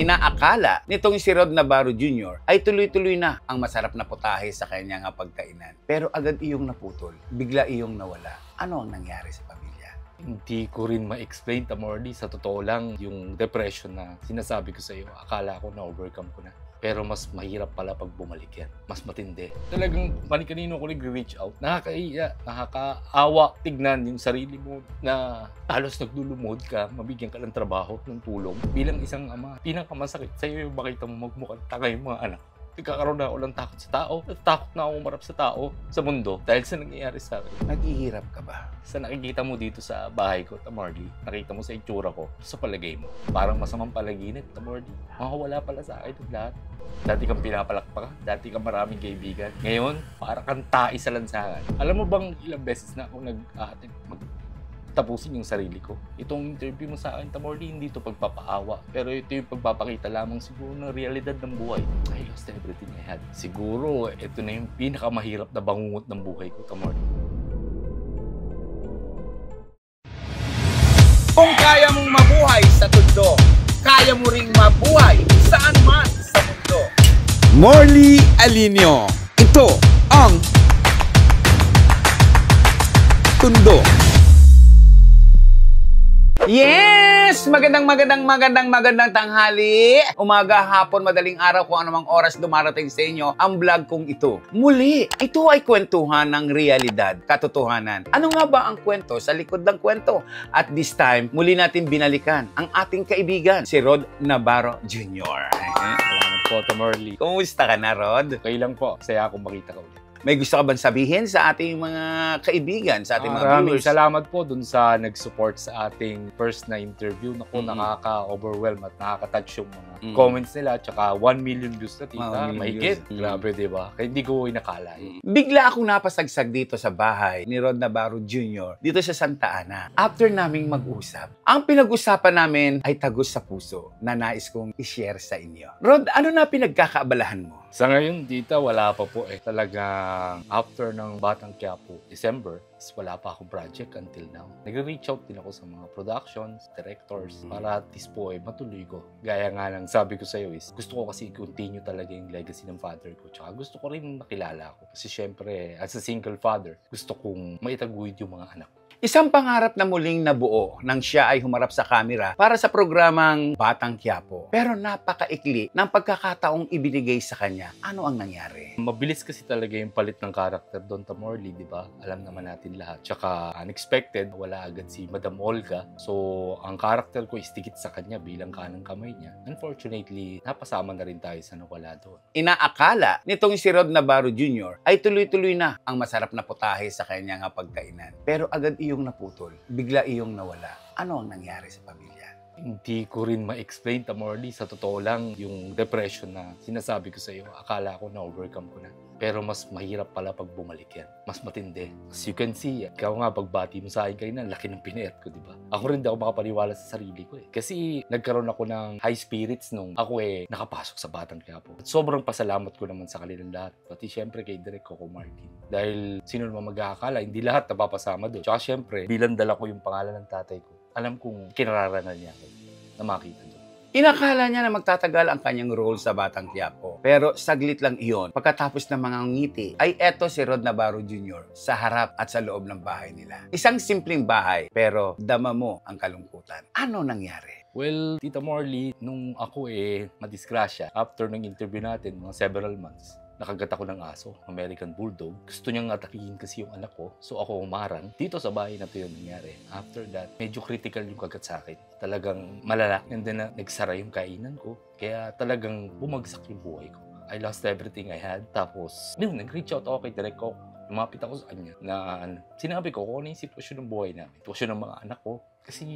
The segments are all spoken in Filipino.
Inaakala nitong si Rod Navarro Jr. ay tuloy-tuloy na ang masarap na putahe sa kanyang pagkainan. Pero agad iyong naputol, bigla iyong nawala. Ano ang nangyari sa pamilya? Hindi ko rin ma-explain, Tamorly. Sa totoo lang, yung depression na sinasabi ko sa iyo, akala ko na-overcome ko na. Pero mas mahirap pala pag bumalik yan. Mas matindi. Talagang kanino ko nag-reach out. Nakakaiya, nakakaawa tignan yung sarili mo na halos naglulumod ka, mabigyan ka ng trabaho, ng tulong. Bilang isang ama, pinakamasakit sa'yo yung makita mo magmukhang tanga yung mga anak. Nagkakaroon na ako ng takot sa tao. Takot na ako umarap sa tao, sa mundo, dahil sa nangyayari sa akin. Naghihirap ka ba? Sa nakikita mo dito sa bahay ko, Tamorly, nakita mo sa itsura ko, sa palagay mo, parang masamang palaginip, Tamorly. Makawala pala sa akin ng lahat. Dati kang pinapalakpakan, dati kang maraming kaibigan. Ngayon, parang kang tae sa lansangan. Alam mo bang ilang beses na ako tapusin yung sarili ko? Itong interview mo sa akin, Tamorly, hindi ito pagpapaawa. Pero ito yung pagpapakita lamang siguro ng realidad ng buhay. I lost everything I had. Siguro, ito na yung pinakamahirap na bangungot ng buhay ko, Tamorly. Kung kaya mong mabuhay sa tundo, kaya mo ring mabuhay saan man sa mundo. Morley Alinio. Ito ang Tundo. Yes! Magandang tanghali. Umaga, hapon, madaling araw, kung anumang oras dumarating sa inyo ang vlog kong ito. Muli, ito ay kwentuhan ng realidad, katotohanan. Ano nga ba ang kwento sa likod ng kwento? At this time, muli natin binalikan ang ating kaibigan, si Rod Navarro Jr. Salamat po, Tamorly. Kumusta ka na, Rod? Okay lang po. Saya akong makita ka ulit. May gusto ka bang sabihin sa ating mga kaibigan, sa ating mga Maraming viewers? salamat po dun sa nag-support sa ating first na interview. Naku, nakaka-overwhelm at nakaka-touch yung mga comments nila. Tsaka 1 million views na, tita. Mahigit. Grabe, diba? Kaya hindi ko inakala. Bigla akong napasagsag dito sa bahay ni Rod Navarro Jr. dito sa Santa Ana. After naming mag-usap, ang pinag-usapan namin ay tagos sa puso na nais kong i-share sa inyo. Rod, ano na pinagkakaabalahan mo? Sa ngayon, tita, wala pa po eh. Talagang after ng Batang Quiapo, December, wala pa akong project until now. Nag-reach out din ako sa mga productions, directors, para at least po eh, matuloy ko. Gaya nga lang sabi ko sa'yo is, gusto ko kasi i-continue talaga yung legacy ng father ko. Tsaka gusto ko rin makilala ako. Kasi syempre, as a single father, gusto kong maitaguyod yung mga anak ko. Isang pangarap na muling nabuo nang siya ay humarap sa kamera para sa programang Batang Quiapo. Pero napakaikli ng pagkakataong ibinigay sa kanya. Ano ang nangyari? Mabilis kasi talaga yung palit ng karakter doon, Tamorly, di ba? Alam naman natin lahat. Tsaka unexpected, wala agad si Madam Olga. So, ang karakter ko istikit sa kanya bilang kanang kamay niya. Unfortunately, napasama na rin tayo sa nawala doon. Inaakala nitong si Rod Navarro Jr. ay tuloy-tuloy na ang masarap na putahe sa kanyang pagkainan. Pero agad iyong naputol, bigla iyong nawala. Ano ang nangyari sa pamilya? Hindi ko rin ma-explain, Tamorly. Sa totoo lang, yung depression na sinasabi ko sa iyo, akala ko na-overcome ko na. Pero mas mahirap pala pag bumalik yan. Mas matindi. As you can see, ikaw nga pagbati mo sa akin kanina, laki ng piniit ko, di ba? Ako rin di ako makapaniwala sa sarili ko eh. Kasi nagkaroon ako ng high spirits nung ako eh nakapasok sa Batang Quiapo. At sobrang pasalamat ko naman sa kanilang lahat. Pati syempre kay Direk Coco Martin. Dahil sino naman mag-aakala, hindi lahat napapasama doon. Tsaka syempre, bilang dala ko yung pangalan ng tatay ko, alam kong kinararangan niya ako na makita doon. Inakala niya na magtatagal ang kanyang role sa Batang Quiapo. Pero saglit lang iyon. Pagkatapos ng mga ngiti, ay eto si Rod Navarro Jr. sa harap at sa loob ng bahay nila. Isang simpleng bahay, pero dama mo ang kalungkutan. Ano nangyari? Well, Tita Morley, nung ako eh madisgrasya, after ng interview natin, mga several months, nakagat ako ng aso, American Bulldog. Gusto niyang atakihin kasi yung anak ko. So ako umarang. Dito sa bahay na ito yung nangyari. After that, medyo critical yung kagat sa akin. Talagang malala. And then nagsara yung kainan ko. Kaya talagang bumagsak yung buhay ko. I lost everything I had. Tapos, nag-reach out ako kay Direk Coco. Lumapit ako sa kanya na sinabi ko kung ano yung sitwasyon ng buhay namin. Sitwasyon ng mga anak ko. Kasi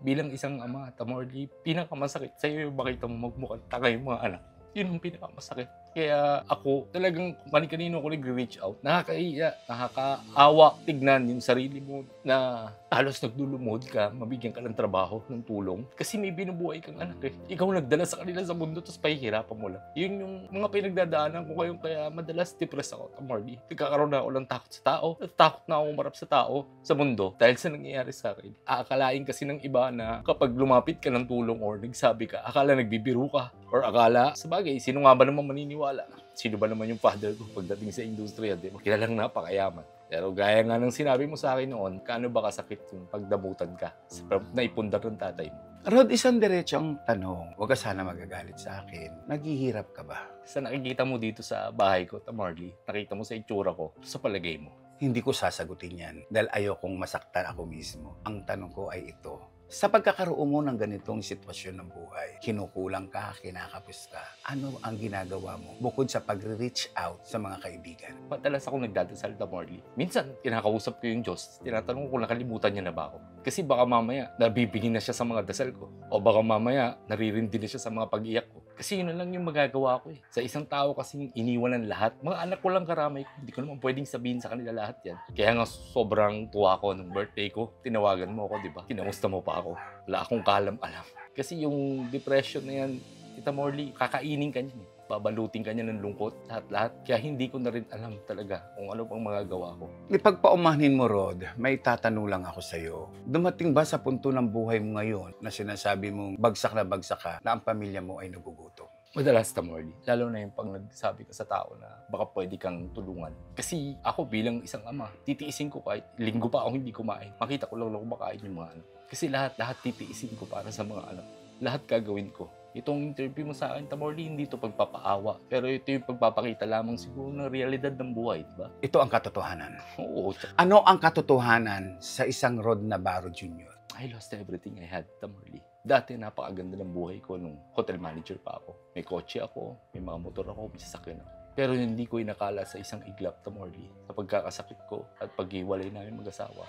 bilang isang ama, Tamorly, pinakamasakit sa'yo yung makita mo magmukhang tanga yung mga anak. Yun ang pinakamasakit. Kaya ako, talagang kanino ako nag-reach out. Nakakaiya, nakakaawa tignan yung sarili mo na halos naglulumod ka, mabigyan ka ng trabaho, ng tulong. Kasi may binubuhay kang anak eh. Ikaw nagdala sa kanila sa mundo, tapos pahihirapan mo lang. Yun yung mga pinagdadaanan ko ngayon, kaya madalas depressed ako, Marley. Nagkakaroon na ako ng takot sa tao. Takot na ako umarap sa tao, sa mundo, dahil sa nangyayari sa akin. Aakalain kasi ng iba na kapag lumapit ka ng tulong or nagsabi ka, akala nagbibiro ka. Or akala, sabagay, sino nga ba naman maniniwala? Sino ba naman yung father ko pagdating sa industriya? Di ba? Kilalang napakayaman. Pero gaya nga ng sinabi mo sa akin noon, kaano ba kasakit yung pagdamutan ka sa naipundar ng tatay mo? Rod, isang diretsong tanong. Huwag ka sana magagalit sa akin. Naghihirap ka ba? Sa nakikita mo dito sa bahay ko, Marley, nakita mo sa itsura ko, sa palagay mo. Hindi ko sasagutin yan dahil ayokong masaktan ako mismo. Ang tanong ko ay ito. Sa pagkakaroon mo ng ganitong sitwasyon ng buhay, kinukulang ka, kinakapos ka, ano ang ginagawa mo bukod sa pag-reach out sa mga kaibigan? Madalas ako nagdadasal, Marley. Minsan, kinakausap ko yung Diyos. Tinatanong ko kung nakalimutan niya na ba ako. Kasi baka mamaya, nabibigin na siya sa mga dasal ko. O baka mamaya, naririndi na siya sa mga pag-iyak ko. Kasi yun na lang yung magagawa ko eh. Sa isang tao kasing iniwan ng lahat, mga anak ko lang karamay ko. Hindi ko naman pwedeng sabihin sa kanila lahat yan. Kaya nga sobrang tuwa ko nung birthday ko. Tinawagan mo ako, di ba? Kinamusta mo pa ako. Wala akong kalam-alam. Kasi yung depression na yan, Tita Morley, kakainin ka niyan eh. Babalutin ka niya ng lungkot, lahat-lahat. Kaya hindi ko na rin alam talaga kung ano pang magagawa ko. Ipagpaumanhin mo, Rod, may tatanong lang ako sa'yo. Dumating ba sa punto ng buhay mo ngayon na sinasabi mong bagsak na bagsak ka na ang pamilya mo ay nagugutom? Madalas, Marley. Lalo na yung pag nagsabi ka sa tao na baka pwede kang tulungan. Kasi ako bilang isang ama, titiisin ko kahit linggo pa ako hindi kumain. Makita ko lang kumakain yung mga anak. Kasi lahat titiisin ko para sa mga anak. Lahat gagawin ko. Itong interview mo sa akin, Marley, hindi ito pagpapaawa. Pero ito yung pagpapakita lamang siguro ng realidad ng buhay, di ba? Ito ang katotohanan. Oo. Ano ang katotohanan sa isang Rod Navarro Jr.? I lost everything I had, Marley. Dati napakaganda ng buhay ko nung hotel manager pa ako. May kotse ako, may mga motor ako, may sasakyan ako. Pero hindi ko inakala sa isang iglap, Marley, sa pagkakasakit ko at paghiwalay namin mag-asawa,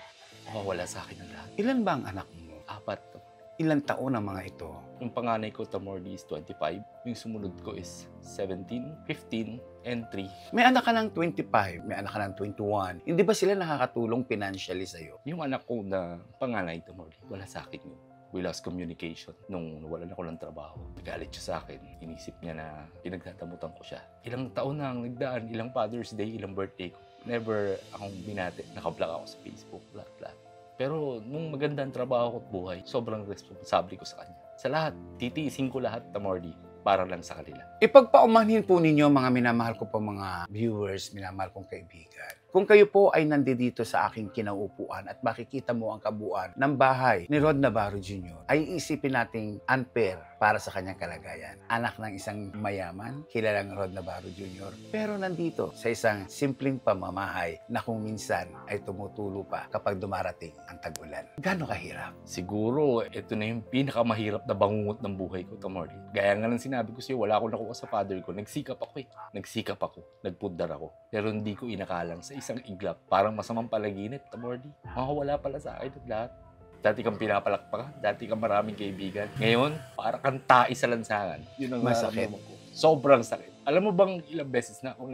mawawala sa akin ang lahat. Ilan ba ang anak mo? 4. Ilang taon ang mga ito? Yung panganay ko, Marley, is 25. Yung sumunod ko is 17, 15, and 3. May anak ka ng 25, may anak ka ng 21. Hindi ba sila nakakatulong financially sa'yo? Yung anak ko na panganay, Marley, wala sa akin yun. We lost communication nung nawalan ako ng trabaho. Nagalit siya sa akin. Inisip niya na pinagtatamutan ko siya. Ilang taon na ang nagdaan, ilang Father's Day, ilang birthday ko. Never akong binati. Naka-block ako sa Facebook, lahat. Pero nung maganda ang trabaho ko at buhay, sobrang responsable ko sa kanya. Sa lahat, titiisin ko lahat, Marley, para lang sa kanila. Ipagpaumanhin po ninyo mga minamahal ko po mga viewers, minamahal kong kaibigan. Kung kayo po ay nandito sa aking kinauupuan at makikita mo ang kabuuan ng bahay ni Rod Navarro Jr., ay isipin nating unfair para sa kanyang kalagayan. Anak ng isang mayaman, kilalang Rod Navarro Jr., pero nandito sa isang simpleng pamamahay na kung minsan ay tumutulo pa kapag dumarating ang tag-ulan. Gaano kahirap? Siguro, ito na yung pinakamahirap na bangungot ng buhay ko, Marley. Gaya nga ng sinabi ko sa'yo, wala akong nakuha sa father ko. Nagsikap ako. Nagpundar ako. Pero hindi ko inakalang sa isang iglap. Parang masamang palaginip, Marley. Makawala pala sa akin at lahat. Dati kang pinapalakpakan, dati kang maraming kaibigan. Ngayon, parang kang tae sa lansangan. Yun ang Masakit. nararamdaman ko. Sobrang sakit. Alam mo bang ilang beses na ako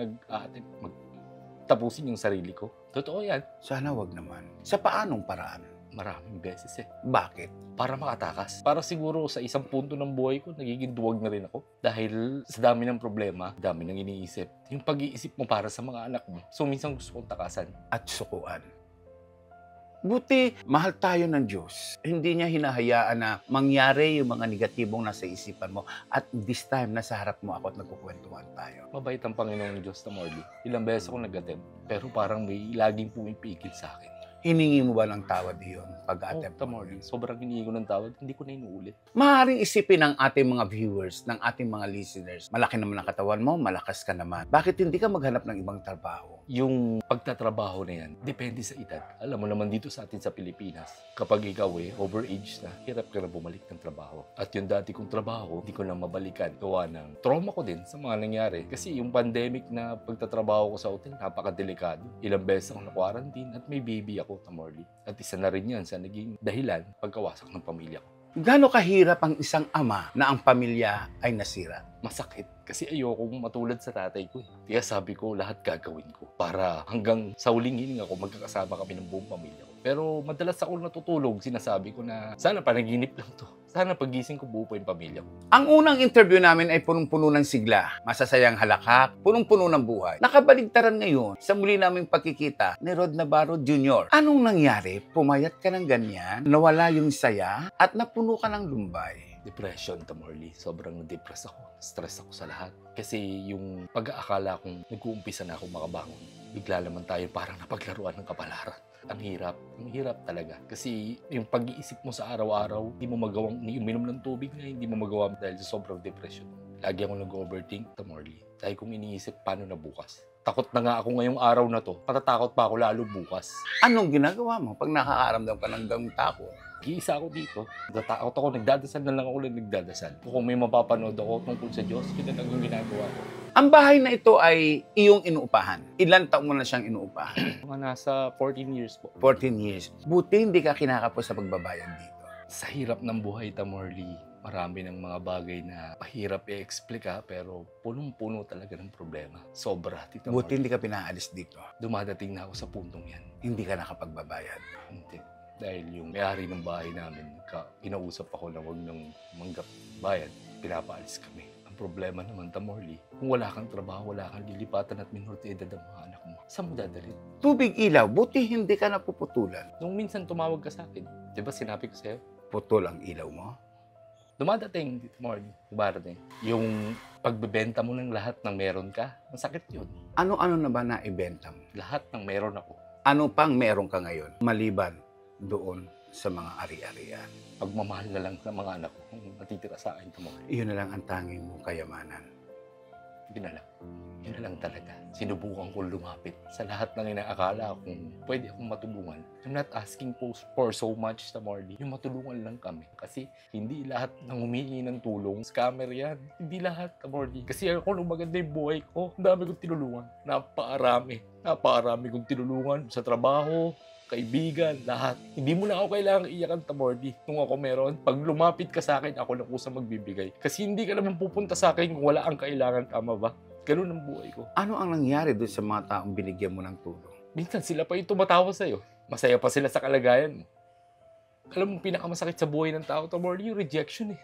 tapusin yung sarili ko? Totoo yan. Sana wag naman. Sa paanong paraan? Maraming beses eh. Bakit? Para makatakas. Para siguro sa isang punto ng buhay ko, nagiging duwag na rin ako. Dahil sa dami ng problema, dami ng iniisip. Yung pag-iisip mo para sa mga anak mo. So, minsan gusto kong takasan. At sukuan. Buti, mahal tayo ng Diyos. Hindi niya hinahayaan na mangyari yung mga negatibong nasa isipan mo. At this time, nasa harap mo ako at nagkukwentuhan tayo. Mabait ang Panginoon Diyos, Marley. Ilang beses ako nag-attempt. Pero parang may laging pumipigil sa akin. Hiningi mo ba ng tawad iyon pag-attempt mo? Marley. Sobrang hiningi ko ng tawad. Hindi ko na inuulit. Maaaring isipin ng ating mga viewers, ng ating mga listeners, malaki naman ang katawan mo, malakas ka naman. Bakit hindi ka maghanap ng ibang trabaho? Yung pagtatrabaho na yan, depende sa edad. Alam mo naman dito sa atin sa Pilipinas, kapag ikaw overage na, hirap ka na bumalik ng trabaho. At yung dati kong trabaho, hindi ko na mabalikan. Gawa ng trauma ko din sa mga nangyari. Kasi yung pandemic na pagtatrabaho ko sa hotel, napakadelikado. Ilang beses ako na-quarantine at may baby ako, Marley. At isa na rin yan sa naging dahilan pagkawasak ng pamilya ko. Gaano kahirap ang isang ama na ang pamilya ay nasira? masakit. Kasi ayokong matulad sa tatay ko. Kaya sabi ko, lahat gagawin ko para hanggang sa huling hininga ko, magkakasama kami ng buong pamilya ko. Pero madalas ako natutulog, sinasabi ko na sana panaginip lang to. Sana pagising ko buo pa yung pamilya ko. Ang unang interview namin ay punong-puno ng sigla, masasayang halakhak, punong-puno ng buhay. Nakabaligtaran ngayon sa muli naming pagkikita ni Rod Navarro Jr. Anong nangyari? Pumayat ka ng ganyan, nawala yung saya, at napuno ka ng lumbay. Depression, Tamorly. Sobrang na-depress ako. Stress ako sa lahat. Kasi yung pag-aakala kong nag-uumpisa na ako makabangon, bigla naman tayo parang napaglaruan ng kapalaran. Ang hirap talaga. Kasi yung pag-iisip mo sa araw-araw, hindi mo magawang uminom ng tubig na hindi mo magawa dahil sa sobrang depression. Lagi ako nag-overthink, Tamorly. Dahil kong iniisip, paano na bukas? Takot na nga ako ngayong araw na to. Patatakot pa ako lalo bukas. Anong ginagawa mo pag nakakaramdam ka ng ganung takot? Iisa ako dito. Natatakot ako. Nagdadasal na lang ako lang nagdadasal. Kung may mapapanood ako tungkol sa Diyos, yun na lang yung ginagawa ko. Ang bahay na ito ay iyong inuupahan. Ilan taon mo na siyang inuupahan? Mga nasa 14 years po. 14 years. Buti hindi ka kinakapos sa pagbabayad dito. Sa hirap ng buhay, Tamorly, marami ng mga bagay na mahirap i-explica pero punong-puno talaga ng problema. Sobra, Tita Buti Morly. hindi ka pinaalis dito. Dumadating na ako sa puntong yan. Hindi ka nakapagbabayad. Hindi. Dahil yung may-ari ng bahay namin, kinausap ako na huwag nang manggap bayad, pinapaalis kami. Ang problema naman, Tamorly, kung wala kang trabaho, wala kang lilipatan at minorte edad ang mga anak mo, saan mo dadalhin? Tubig ilaw, buti hindi ka napuputulan. Nung minsan tumawag ka sa akin, di ba sinabi ko sa'yo, Putol ang ilaw mo. dumadating, Tamorly, dumadating. Yung pagbebenta mo ng lahat ng meron ka, masakit yun. Ano-ano na ba na ibenta mo? Lahat ng meron ako. Ano pang meron ka ngayon? Maliban doon sa mga ari-arian. Pagmamahal na lang ng mga anak ko kung natitira sa akin, Tamorly. Iyon na lang ang tanging mong kayamanan. Yun na lang. Yun na lang talaga. Sinubukan ko lumapit sa lahat ng inaakala kung pwede akong matulungan. I'm not asking for so much, Tamorly. Yung matulungan lang kami. Kasi hindi lahat ng humingi ng tulong, scammer yan. Hindi lahat, Tamorly. Kasi ako nung maganda yung buhay ko, ang dami kong tinulungan. Napakarami kong tinulungan sa trabaho, kaibigan, lahat. Hindi mo na ako kailangang iyakan, Tamorly. Nung ako meron, pag lumapit ka sa akin, ako na kusang magbibigay. Kasi hindi ka naman pupunta sa akin kung wala ang kailangan, tama ba? Ganun ang buhay ko. Ano ang nangyari doon sa mga taong binigyan mo ng tulong? Minsan sila pa yung tumatawa sa'yo. Masaya pa sila sa kalagayan mo. Alam mo, pinakamasakit sa buhay ng tao, Tamorly, yung rejection eh.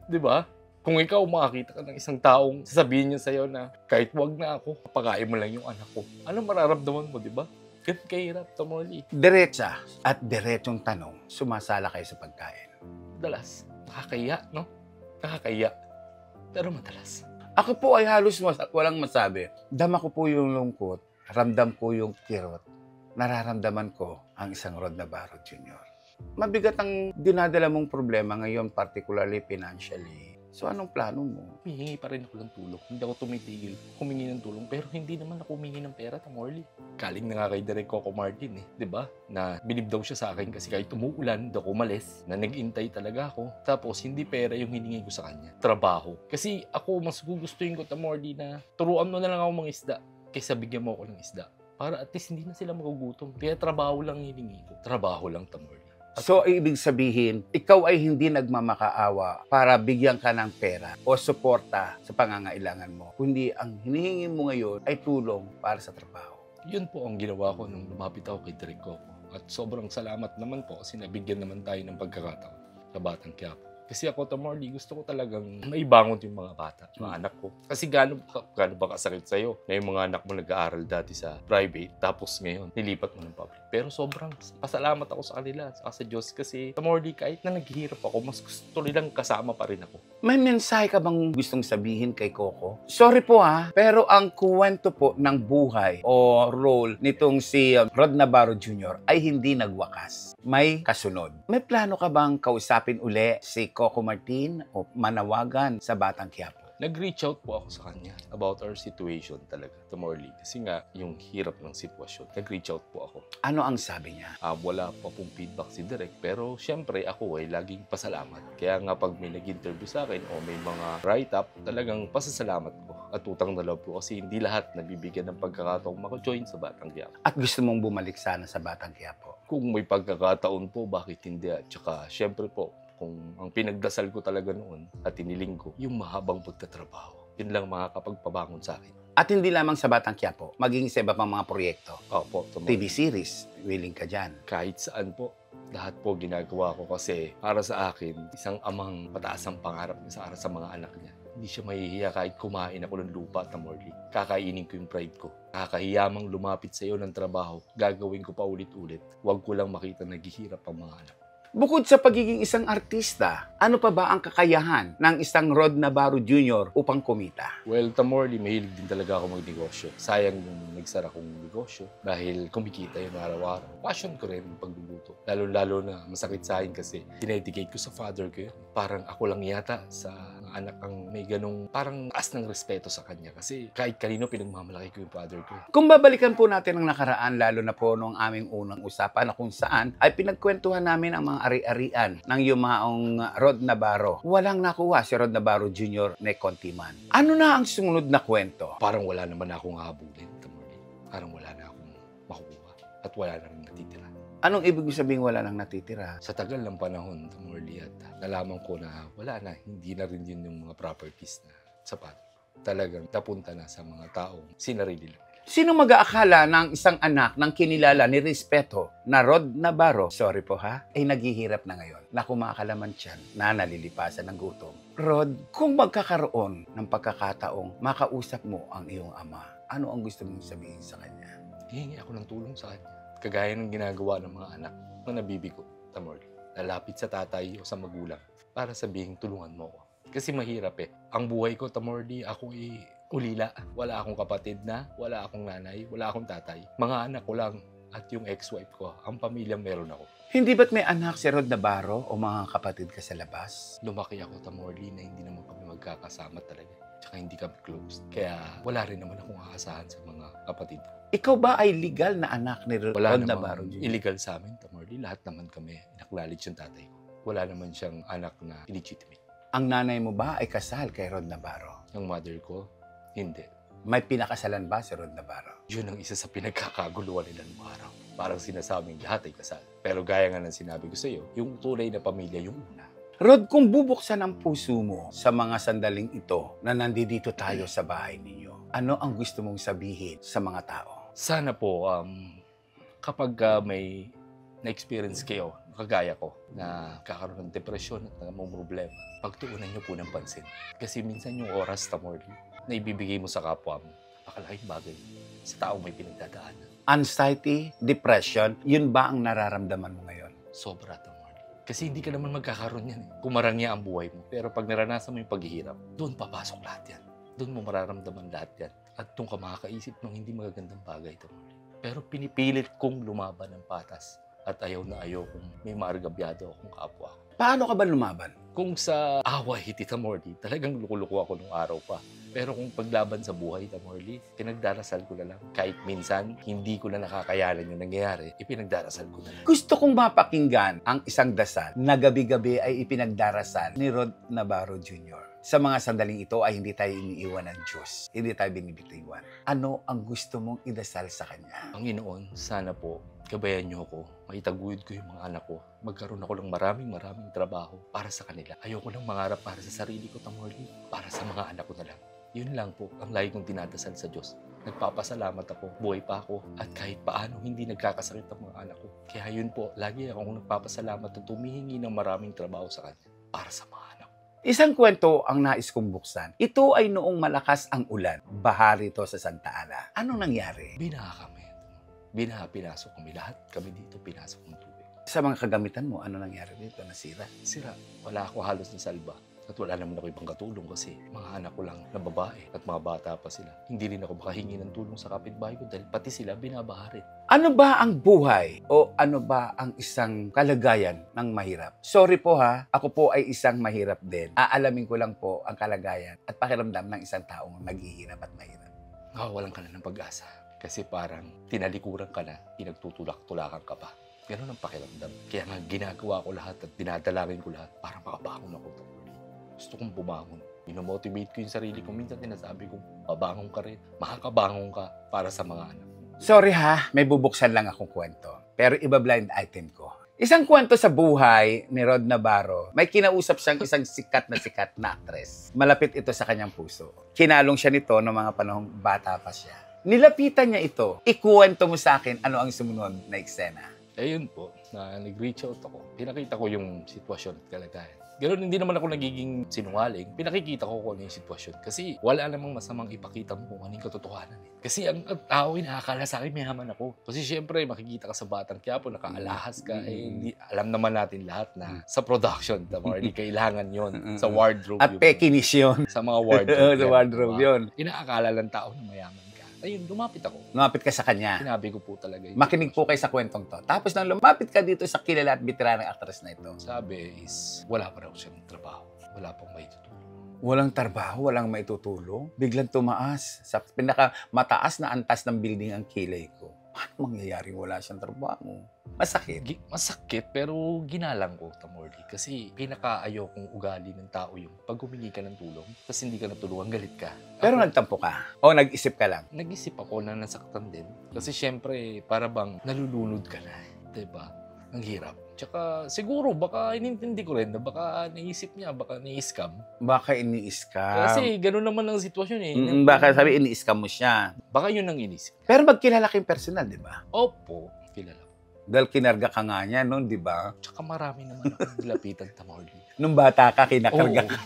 Di ba? Kung ikaw makakita ka ng isang taong sasabihin niya sa'yo na kahit wag na ako, pakain mo lang yung anak ko. Anong mararamdaman mo, di ba? Ganun kahirap, Tamorly. Diretsa at diretsong tanong, sumasala kayo sa pagkain. Madalas, nakakaya, no? Nakakaya. Pero madalas. Ako po ay halos walang masabi. Dama ko po yung lungkot, ramdam ko yung kirot. Nararamdaman ko ang isang Rod Navarro Jr. Mabigat ang dinadala mong problema ngayon, particularly financially. So anong plano mo? Humingi pa rin ako ng tulong. Hindi ako tumitigil humingi ng tulong. Pero hindi naman ako humingi ng pera, Tamorly. Galing na nga kay Direk Coco Martin eh. 'Di ba? Na bilib daw siya sa akin kasi kahit umuulan, daw umalis. Na nag-intay talaga ako. Tapos hindi pera yung hiningi ko sa kanya. Trabaho. Kasi ako mas gugustuhin ko, Tamorly, na turuan mo na lang ako mga isda kaysa bigyan mo ako ng isda. Para at least hindi na sila magugutom. Kaya trabaho lang hiningi ko. Trabaho lang, Tamorly. So, ibig sabihin, ikaw ay hindi nagmamakaawa para bigyan ka ng pera o suporta sa pangangailangan mo. Kundi ang hinihingi mo ngayon ay tulong para sa trabaho. Yun po ang ginawa ko nung lumapit ako kay Direk Coco. At sobrang salamat naman po kasi nabigyan naman tayo ng pagkakataon sa Batang Quiapo. Kasi ako, Tamorly, gusto ko talagang maibangon yung mga bata, mga anak ko. Kasi gaano ba kasakit sa'yo na yung mga anak mo nag-aaral dati sa private, tapos ngayon, nilipat mo ng public. Pero sobrang pasalamat ako sa kanila, sa Diyos. Kasi, Tamorly, kahit na naghihirap ako, mas gusto nilang kasama pa rin ako. May mensahe ka bang gustong sabihin kay Coco? Sorry po pero ang kwento po ng buhay o role nitong si Rod Navarro Jr. ay hindi nagwakas. May kasunod. May plano ka bang kausapin uli si Coco Martin o manawagan sa Batang Quiapo? Nag-reach out po ako sa kanya about our situation talaga, Tamorly. Kasi nga, yung hirap ng sitwasyon. Nag-reach out po ako. Ano ang sabi niya? Wala pa pong feedback si Direk, pero syempre ako ay laging pasalamat. Kaya nga pag may nag-interview sa akin o may mga write-up, talagang pasasalamat ko. At utang na loob ko kasi hindi lahat nabibigyan ng pagkakataong maka-join sa Batang Quiapo. At gusto mong bumalik sana sa Batang Quiapo? Kung may pagkakataon po, bakit hindi? At saka syempre po, Kung ang pinagdasal ko talaga noon at iniling ko, yung mahabang pagtatrabaho. Yun lang makakapagpabangon sa akin. At hindi lamang sa Batang Quiapo, maging sa iba pang mga proyekto. Opo, TV series, willing ka dyan. kahit saan po, lahat po ginagawa ko kasi para sa akin, isang amang mataas ang pangarap niya para sa mga anak niya. Hindi siya mahihiya kahit kumain ako ng lupa at morley. Kakainin ko yung pride ko. Kakahiyamang lumapit sa iyo ng trabaho, gagawin ko pa ulit-ulit. Huwag ko lang makita naghihirap ang mga anak. Bukod sa pagiging isang artista, ano pa ba ang kakayahan ng isang Rod Navarro Jr. upang kumita? Well, Tamorly, mahilig din talaga ako magnegosyo. Sayang yung nagsara kong negosyo dahil kumikita yun araw-araw. Passion ko rin yung pagluluto. Lalo-lalo na masakit sa akin kasi dinedicate ko sa father ko yun. Parang ako lang yata sa anak ang may ganong parang taas ng respeto sa kanya kasi kahit kanino pinagmamalaki ko yung father ko. Kung babalikan po natin ang nakaraan, lalo na po nung aming unang usapan na kung saan ay pinagkwentuhan namin ang mga ari-arian ng yumaong Rod Navarro. Walang nakuha si Rod Navarro Jr. na konti man. Ano na ang sumunod na kwento? Parang wala naman akong habulin, Tamorly. Parang wala na akong makukuha at wala na rin natitira. Anong ibig sabihin wala nang natitira? Sa tagal ng panahon, Tamorly, at nalaman ko na wala na, hindi na rin yun yung mga properties na sapat. Talagang napunta na sa mga taong sinarili lang. Sino mag-aakala ng isang anak ng kinilala ni respeto na Rod Navarro, sorry po ha, ay naghihirap na ngayon na kumakalaman tiyan na nalilipasan ng gutom. Rod, kung magkakaroon ng pagkakataong makausap mo ang iyong ama, ano ang gusto mong sabihin sa kanya? Hihingi ako ng tulong sa kanya. Kagaya ng ginagawa ng mga anak na nabibigo, Tamorly. Lalapit sa tatay o sa magulang para sabihin tulungan mo ako. Kasi mahirap eh. Ang buhay ko, Tamorly, ako ulila. Wala akong kapatid na, wala akong nanay, wala akong tatay. Mga anak ko lang at yung ex-wife ko, ang pamilya meron ako. Hindi ba't may anak si Rod Navarro o mga kapatid ka sa labas? Lumaki ako, Tamorly, na hindi naman kami magkakasama talaga. Tsaka hindi kami close. Kaya wala rin naman akong aasahan sa mga kapatid ko. Ikaw ba ay legal na anak ni Rod Wala Navarro namang Jr.? illegal sa amin, Tamorly. Lahat naman kami, inacknowledge yung tatay ko. Wala naman siyang anak na illegitimate. Ang nanay mo ba ay kasal kay Rod Navarro? Ang mother ko, hindi. May pinakasalan ba si Rod Navarro? Yun ang isa sa pinagkakaguluhan nila ng araw. Parang sinasabing lahat ay kasal. Pero gaya nga ng sinabi ko sa iyo, yung tunay na pamilya yung una. Rod, kung bubuksan ang puso mo sa mga sandaling ito na nandito tayo sa bahay ninyo, ano ang gusto mong sabihin sa mga tao? Sana po, kapag may na-experience kayo, kagaya ko, na kakaroon ng depresyon at namang problema, pagtuunan niyo po ng pansin. Kasi minsan yung oras, Tamorly, na ibibigay mo sa kapwa mo, napakalaking bagay sa taong may pinagdadaanan. Anxiety, depression, yun ba ang nararamdaman mo ngayon? Sobra, Tamorly. Kasi hindi ka naman magkakaroon yan. Kumarangya ang buhay mo. Pero pag naranasan mo yung paghihirap, doon papasok lahat yan. Doon mo mararamdaman lahat yan. At doon ka makakaisip ng hindi magagandang bagay, Tamorly. Pero pinipilit kong lumaban ng patas. At ayaw na ayaw kung may maargabyado akong kapwa. Paano ka ba lumaban? Kung sa away, Tamorly, talagang lukuluko ako nung araw pa. Pero kung paglaban sa buhay, Tamorly, pinagdarasal ko na lang. Kahit minsan, hindi ko na nakakayanan yung nangyayari, ipinagdarasal ko na lang. Gusto kong mapakinggan ang isang dasal na gabi-gabi ay ipinagdarasal ni Rod Navarro Jr. Sa mga sandaling ito ay hindi tayo iniiwan ng Diyos. Hindi tayo binibitiwan. Ano ang gusto mong idasal sa Kanya? Panginoon, sana po, gabayan niyo ako, maitaguyod ko yung mga anak ko, magkaroon ako ng maraming trabaho para sa kanila. Ayoko nang mangarap para sa sarili ko, Tamorly, para sa mga anak ko na lang. Yun lang po ang lagi kong dinadasal sa Diyos. Nagpapasalamat ako, buhay pa ako, at kahit paano hindi nagkakasakit ang mga anak ko. Kaya yun po, lagi akong nagpapasalamat at humihingi ng maraming trabaho sa Kanya para sa mga anak ko. Isang kwento ang nais kong buksan. Ito ay noong malakas ang ulan. Baha rito sa Santa Ana. Anong nangyari? Binaha kami. Pinasok kami lahat. Kami dito, pinasok ng tubig. Sa mga kagamitan mo, ano nangyari dito? Nasira? Sira. Wala ako halos na salba. At wala naman ako ibang katulong kasi mga anak ko lang na babae at mga bata pa sila. Hindi rin ako makahingi ng tulong sa kapitbahay ko dahil pati sila binabaha rin. Ano ba ang buhay o ano ba ang isang kalagayan ng mahirap? Sorry po ha, ako po ay isang mahirap din. Aalamin ko lang po ang kalagayan at pakiramdam ng isang taong naghihirap at mahirap. Nakawalan ka na ng pag-asa kasi parang tinalikuran ka na, pinagtutulak-tulakan ka pa. Ganun ang pakiramdam. Kaya nga ginagawa ko lahat at dinadalangin ko lahat para makabangon ako. Gusto kong bumangon. Minomotivate ko yung sarili ko. Minsan sinasabi ko, babangon ka rin. Makakabangon ka para sa mga anak. Sorry ha, may bubuksan lang akong kwento. Pero iba blind item ko. Isang kwento sa buhay ni Rod Navarro, may kinausap siyang isang sikat na actress. Malapit ito sa kanyang puso. Kinalong siya nito noong mga panahong bata pa siya. Nilapitan niya ito. Ikuwento mo sa akin ano ang sumunod na eksena. Ayun po, na nag-reach out ako. Pinakita ko yung sitwasyon at kalagayan. Ganoon, hindi naman ako nagiging sinungaling. Pinakikita ko kung ano yung sitwasyon. Kasi wala namang masamang ipakita mo kung ano yung katotohanan. Kasi ang tao ay nakakala sa akin, mayaman ako. Kasi syempre, makikita ka sa Batang Quiapo, nakaalahas ka. Hindi, alam naman natin lahat na sa production, hindi kailangan yon sa wardrobe. At pekinis yun. Sa mga wardrobe. Sa wardrobe yun. Inaakala lang tao na mayaman ka. Ayun, lumapit ako. Lumapit ka sa kanya. Sinabi ko po talaga yun. Makinig po kayo sa kwentong to. Tapos nang lumapit ka dito sa kilala at bitiranang actress na ito. Sabi is, wala pa raw siyang trabaho. Wala pang may tutulong. Walang trabaho, walang maitutulong. Biglang tumaas. Sa pinakamataas na antas ng building ang kilay ko. Paano mangyayaring wala siyang trabaho? Masakit. Masakit, pero ginalang ko, Tamordi. Kasi pinakaayaw kong ugali ng tao yung pag humingi ka ng tulong, tapos hindi ka natulungan, galit ka. Pero nagtampo ka? O nag-isip ka lang? Nag-isip ako na nasaktan din. Kasi syempre, para bang nalulunod ka na. Diba? Ang hirap. Tsaka siguro, baka inintindi ko rin na baka naisip niya, baka ni-scam. Baka ini-scam. Kasi gano'n naman ang sitwasyon eh. Baka sabi, ini-scam mo siya. Baka yun ang inisip. Pero magkilala kayong personal, di ba? Opo, kilala. Dahil kinarga ka nga niya noon, di ba? Tsaka marami naman akong nilapitan, Tamordi. Nung bata ka, kinakarga Oo. ka.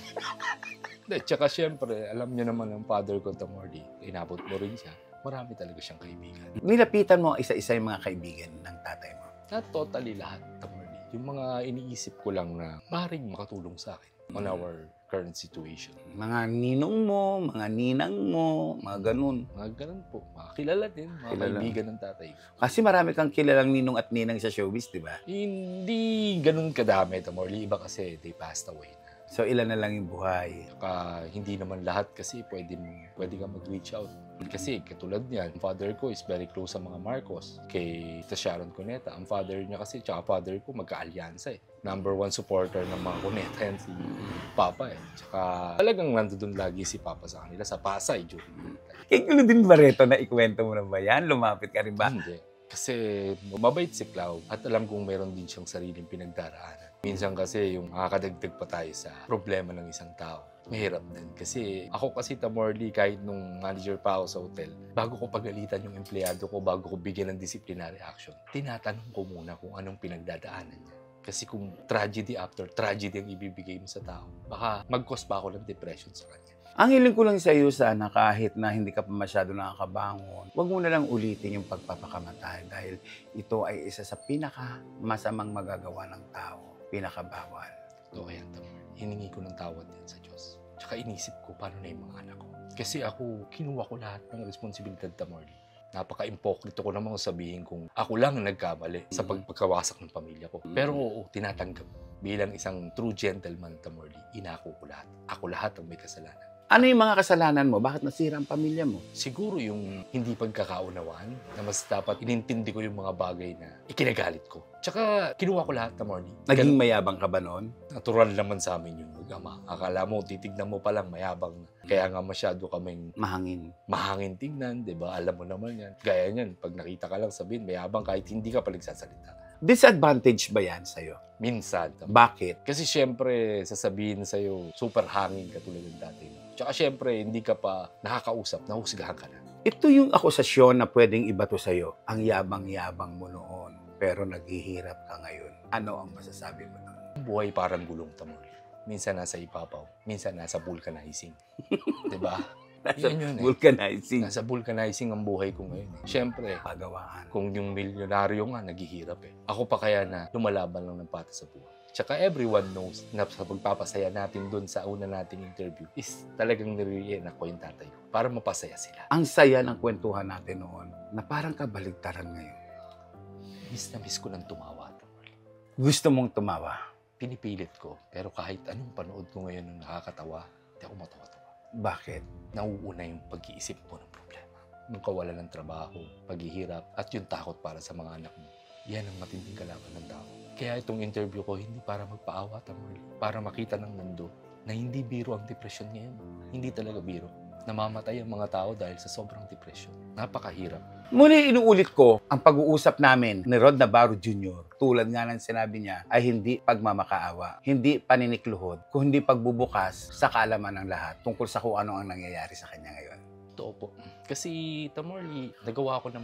Tsaka syempre, alam niyo naman ang father ko, Tamordi. Inabot mo rin siya. Marami talaga siyang kaibigan. Nilapitan mo isa-isa yung mga kaibigan ng tatay mo. Not totally lahat, Tamordi. Yung mga iniisip ko lang na maaaring makatulong sa akin on our current situation. Mga ninong mo, mga ninang mo, mga ganun. Mga ganun po. Mga kilala din, mga Kilala. kaibigan ng tatay ko. Kasi marami kang kilalang ninong at ninang sa showbiz, di ba? Hindi ganun kadami, Tamordi. Iba kasi they passed away na. So, ilan na lang yung buhay. Saka hindi naman lahat kasi pwede ka mag-reach out. Kasi katulad niyan, ang father ko is very close sa mga Marcos. Kay Sharon Cuneta, ang father niya kasi, tsaka father ko, magka-alyansa eh. Number 1 supporter ng mga Cuneta yan si Papa eh. Tsaka talagang nandoon lagi si Papa sa kanila, sa Pasay. Kay gulo din ba reto na ikwento mo na ba yan? Lumapit ka rin ba? Hindi. Kasi mabait si Clau at alam kong meron din siyang sariling pinagdaraanan. Minsan kasi yung makakadagdag pa tayo sa problema ng isang tao. Mahirap din. Kasi ako kasi, Tamordi, kahit nung manager pa ako sa hotel, bago ko pagalitan yung empleyado ko, bago ko bigyan ng disciplinary action, tinatanong ko muna kung anong pinagdadaanan niya. Kasi kung tragedy after tragedy ang ibibigay mo sa tao, baka mag-cause pa ako ng depression sa kanya. Ang hiling ko lang sa iyo sana kahit na hindi ka pa masyado nakakabangon, huwag mo na lang ulitin yung pagpapakamatay dahil ito ay isa sa pinakamasamang magagawa ng tao. Pinakabawal. So kaya, hiningi ko ng tawad din sa Diyos. Tsaka inisip ko paano na yung mga anak ko. Kasi ako, kinuha ko lahat ng responsibilidad, Tamordi. Napaka-impokrito ko naman sabihin kung ako lang ang nagkamali sa pagkawasak ng pamilya ko. Pero oo, tinatanggap. Bilang isang true gentleman, Tamordi, inako ko lahat. Ako lahat ang may kasalanan. Ano yung mga kasalanan mo? Bakit nasira ang pamilya mo? Siguro yung hindi pagkakaunawaan na mas dapat inintindi ko yung mga bagay na ikinagalit ko. Tsaka kinuha ko lahat, Tamordi. Naging mayabang ka ba noon? Natural naman sa amin yun, mag-ama. Akala mo, titignan mo palang mayabang na. Kaya nga masyado kaming mahangin tignan, di ba? Alam mo naman yan. Gaya niyan, pag nakita ka lang sabihin, mayabang kahit hindi ka pa nagsasalita. Disadvantage ba yan sa'yo? Minsan. Bakit? Kasi syempre, sasabihin sa'yo, super hangin ka tulad ng dati mo. Tsaka syempre, hindi ka pa nakakausap, nahusgahan ka na. Ito yung akusasyon na pwedeng ibato sa'yo. Ang yabang-yabang mo noon, pero naghihirap ka ngayon. Ano ang masasabi mo noon? Buhay parang gulong, Tamordi. Minsan nasa ipapaw, minsan nasa vulcanizing. Diba? Nasa Yun eh. vulcanizing. Nasa vulcanizing ang buhay ko ngayon. Siyempre, Pagawaan. kung yung milyonaryo nga, naghihirap eh. Ako pa kaya na lumalaban lang ng pata sa buhay. Tsaka everyone knows na sa pagpapasaya natin doon sa una nating interview is talagang nire-reenact ko yung tatay ko para mapasaya sila. Ang saya ng kwentuhan natin noon na parang kabaligtaran ngayon. Miss na miss ko ng tumawa. Gusto mong tumawa. Pinipilit ko, pero kahit anong panood ko ngayon ng nakakatawa, hindi ako matawa-tawa. Bakit? Nauuna yung pag-iisip mo ng problema. Yung kawalan ng trabaho, paghihirap, at yung takot para sa mga anak mo. Yan ang matinding kalaban ng tao. Kaya itong interview ko, hindi para magpaawa, Tamordi. Para makita ng mundo na hindi biro ang depression ngayon. Hindi talaga biro. Namamatay ang mga tao dahil sa sobrang depression. Napakahirap. Muli inuulit ko, ang pag-uusap namin ni Rod Navarro Jr., tulad nga ng sinabi niya, ay hindi pagmamakaawa, hindi paninikluhod, kundi pagbubukas sa kaalaman ng lahat tungkol sa kung ano ang nangyayari sa kanya ngayon. Totoo po. Kasi, Tamorly, nagawa ko na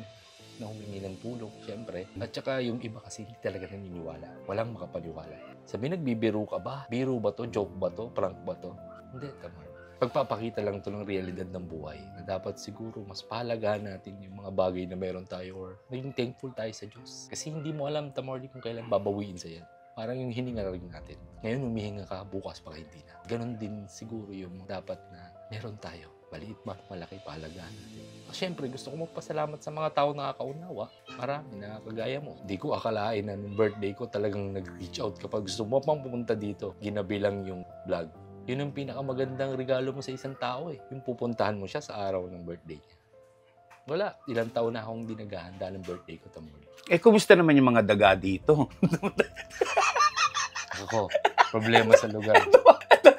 humingi ng tulong, syempre. At saka yung iba kasi hindi talaga naniniwala. Walang makapaniwala. Sabi, nagbibiro ka ba? Biro ba to? Joke ba to? Prank ba to? Hindi, Tamorly. Pagpapakita lang to ng realidad ng buhay na dapat siguro mas pahalagahan natin yung mga bagay na meron tayo or maging thankful tayo sa Diyos. Kasi hindi mo alam, Tamorly, kung kailan babawiin sa yan. Parang yung hininga rin natin. Ngayon, humihinga ka, bukas pa hindi na. Ganon din siguro yung dapat na meron tayo. Maliit man, malaki, pahalagahan natin. Siyempre, gusto ko magpasalamat sa mga tao na nakakaunawa. Marami na kagaya mo. Hindi ko akalain na nung birthday ko talagang nag-reach out kapag gusto mo pang pumunta dito. Ginabi lang yung vlog. Yun ang pinakamagandang regalo mo sa isang tao eh. Yung pupuntahan mo siya sa araw ng birthday niya. Wala. Ilang taon na akong hindi naghahanda ng birthday ko, Tamorly. Kumusta naman yung mga daga dito? Ako, problema sa lugar.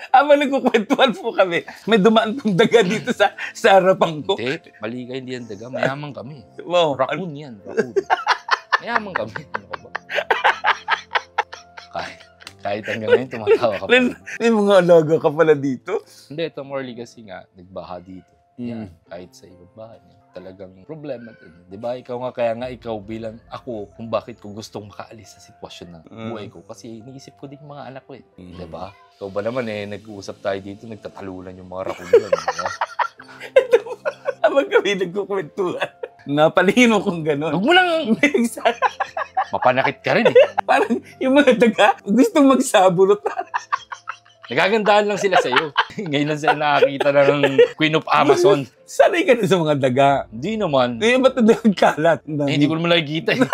Habang nagkukwentuhan po kami, may dumaan pong daga dito sa harapan ko. Hindi, mali ka, hindi yan daga. Mayaman kami. Wow. Raccoon yan, raccoon. Mayaman kami. Ano ka ba? Kahit hanggang ngayon, tumatawa ka pa. May mga alaga ka pala dito. Hindi, Tamorly kasi nga, nagbaha dito. Yan, kahit sa ibang bahay niya. Talagang problema din. Di ba? Ikaw nga, kaya nga ikaw bilang ako, kung bakit ko gustong makaalis sa sitwasyon ng buhay ko. Kasi iniisip ko din yung mga anak ko eh. Di ba? Ikaw ba naman eh, nag-uusap tayo dito, nagtatalunan yung mga raccoon yun. Diba? Habang kami nagkukwentuhan, napalingin mo kung gano'n. Huwag mo lang! Mapanakit ka rin eh. Parang yung mga daga, gustong magsabulot. Nagagandahan lang sila sa'yo. Ngayon lang sila nakakita ng Queen of Amazon. Sanay ka na sa mga daga. Hindi naman. Eh, ba't na kalat? Hindi ko naman nakikita eh.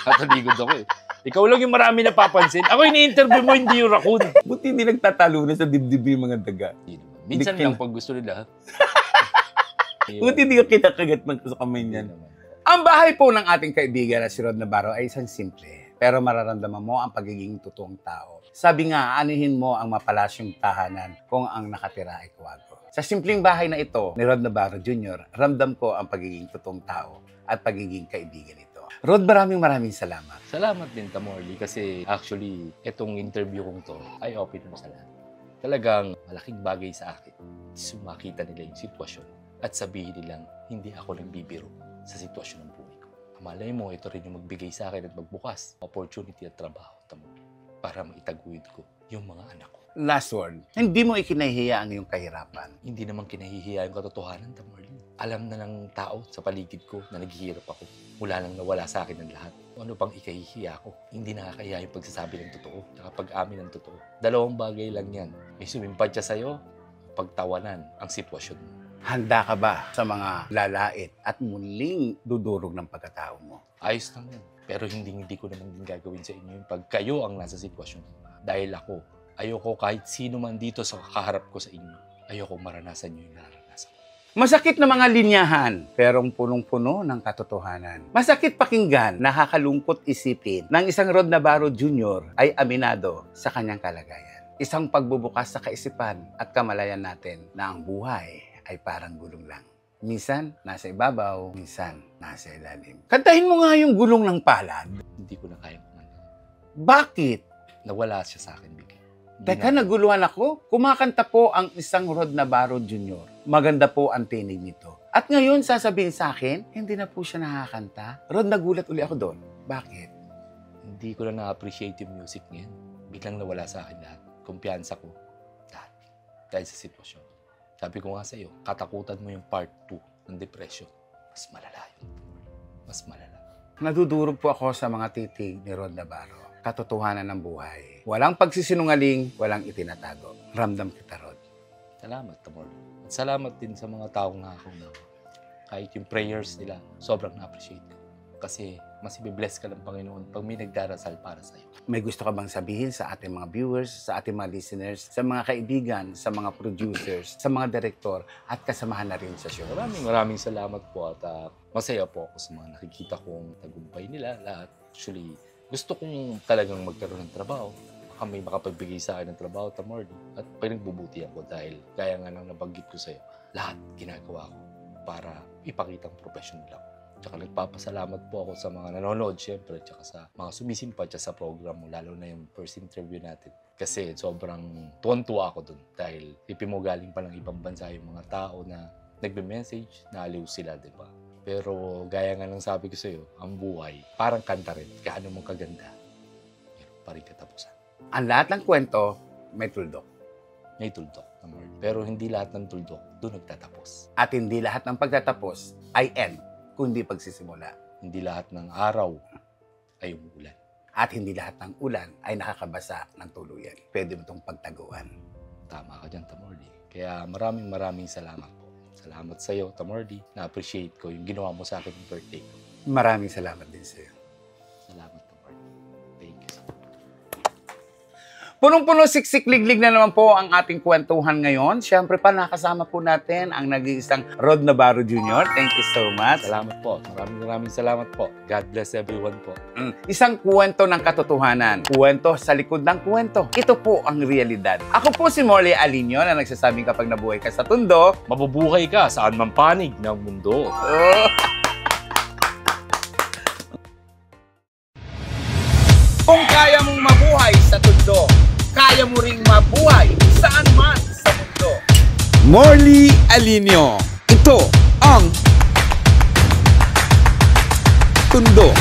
Kataligod ako eh. Ikaw lang yung marami napapansin. Ako ini-interview mo, hindi yung raccoon. Buti hindi nagtatalunan sa dibdib yung mga daga. Hindi naman. Minsan lang pag gusto nila. Buti hindi ka kinakagat man sa kamay niyan. Ang bahay po ng ating kaibigan na si Rod Navarro ay isang simple, pero mararamdaman mo ang pagiging totoong tao. Sabi nga, anuhin mo ang mapalasyong tahanan kung ang nakatira ay kuwago. Sa simpleng bahay na ito ni Rod Navarro Jr., ramdam ko ang pagiging totoong tao at pagiging kaibigan nito. Rod, maraming salamat. Salamat din, Tamorly, kasi actually, itong interview kong to ay open mo sa lahat. Talagang malaking bagay sa akin. Sumakita nila yung sitwasyon at sabihin nilang hindi ako nagbibiro sa sitwasyon ng buhay ko. Malay mo, ito rin yung magbigay sa akin at magbukas opportunity at trabaho, Tamorly, para maitaguyod ko yung mga anak ko. Last word, hindi mo ikinahihiya ang iyong kahirapan. Hindi naman kinahihiya yung katotohanan, Tamorly. Alam na ng tao sa paligid ko na naghihirap ako. Mula nang nawala sa akin ng lahat. Ano pang ikahihiya ko? Hindi nakakahiya yung pagsasabi ng totoo at pag-amin ng totoo. Dalawang bagay lang yan. May sumimpad siya sa'yo, pagtawanan ang sitwasyon mo. Handa ka ba sa mga lalait at muling dudurog ng pagkatao mo? Ayos lang yan. Pero hindi ko naman din gagawin sa inyo yung pag kayo ang nasa sitwasyon. Dahil ako, ayoko kahit sino man dito sa kaharap ko sa inyo. Ayoko maranasan nyo yung naranasan. Masakit na mga linyahan, pero punong-puno ng katotohanan. Masakit pakinggan, nakakalungkot isipin ng isang Rod Navarro Jr. ay aminado sa kanyang kalagayan. Isang pagbubukas sa kaisipan at kamalayan natin na ang buhay ay parang gulong lang. Minsan, nasa ibabaw, minsan, nasa ilalim. Kantahin mo nga yung gulong ng palad. Hindi ko na kaya kumanta. Bakit? Nawala siya sa akin bigla. Teka, naguluhan ako. Kumakanta po ang isang Rod Navarro Jr. Maganda po ang tinig nito. At ngayon, sasabihin sa akin, hindi na po siya nakakanta. Rod, nagulat uli ako doon. Bakit? Hindi ko na na-appreciate yung music ngayon. Biglang nawala sa akin lahat. Kumpiyansa ko. Lahat. Dahil sa sitwasyon. Sabi ko nga sa'yo, katakutan mo yung part 2 ng depression. Mas malala yun. Mas malala. Nadudurog po ako sa mga titig ni Rod Navarro. Katotohanan ng buhay. Walang pagsisinungaling, walang itinatago. Ramdam kita, Rod. Salamat, Tamorly. At salamat din sa mga taong nakakaunawa. Kahit yung prayers nila, sobrang na-appreciate ko. Kasi mas i-bless ka ng Panginoon pag may nagdarasal para sa'yo. May gusto ka bang sabihin sa ating mga viewers, sa ating mga listeners, sa mga kaibigan, sa mga producers, sa mga direktor, at kasamahan na rin sa show? Maraming salamat po at masaya po ako sa mga nakikita kong tagumpay nila lahat. Actually, gusto kong talagang magkaroon ng trabaho, may makapagbigay sa akin ng trabaho, Tamordi. At pinagbubutihan ko dahil gaya nga nang nabanggit ko sa'yo, lahat ginagawa ko para ipakitang professional ako. Tsaka nagpapasalamat po ako sa mga nanonood, syempre, tsaka sa mga sumisimpatya sa program mo, lalo na yung first interview natin. Kasi sobrang tuwan-tuwa ako dun dahil tipin mo galing pa ng ibang bansa yung mga tao na nagbe-message, naaliw sila, di ba? Pero gaya nga ng sabi ko sa'yo, ang buhay, parang kanta rin. Kaano mong kaganda, meron pa rin katapusan. Ang lahat ng kwento, may tuldok. May tuldok, pero hindi lahat ng tuldok doon nagtatapos. At hindi lahat ng pagtatapos ay end, kundi pagsisimula. Hindi lahat ng araw ay umuulan. At hindi lahat ng ulan ay nakakabasa ng tuluyan. Pwede mo itong pagtaguan. Tama ka dyan, Tamordi. Kaya maraming salamat po. Salamat sa iyo, Tamordi. Na-appreciate ko yung ginawa mo sa akin ng birthday ko. Maraming salamat din sa iyo. Salamat, Tamordi. Thank you so much. Punong-puno, siksik-liglig na naman po ang ating kwentuhan ngayon. Siyempre pa, nakasama po natin ang nag-iisang Rod Navarro Jr. Thank you so much. Salamat po. Maraming salamat po. God bless everyone po. Isang kwento ng katotohanan. Kwento sa likod ng kwento. Ito po ang realidad. Ako po si Morley Alinio na nagsasabing kapag nabuhay ka sa tundo, Mabubuhay ka saan man panig ng mundo. Kung kaya mong mabuhay sa tundo, kaya mo ring mabuhay saan man sa mundo. Morley Alinio. Ito ang Tundo.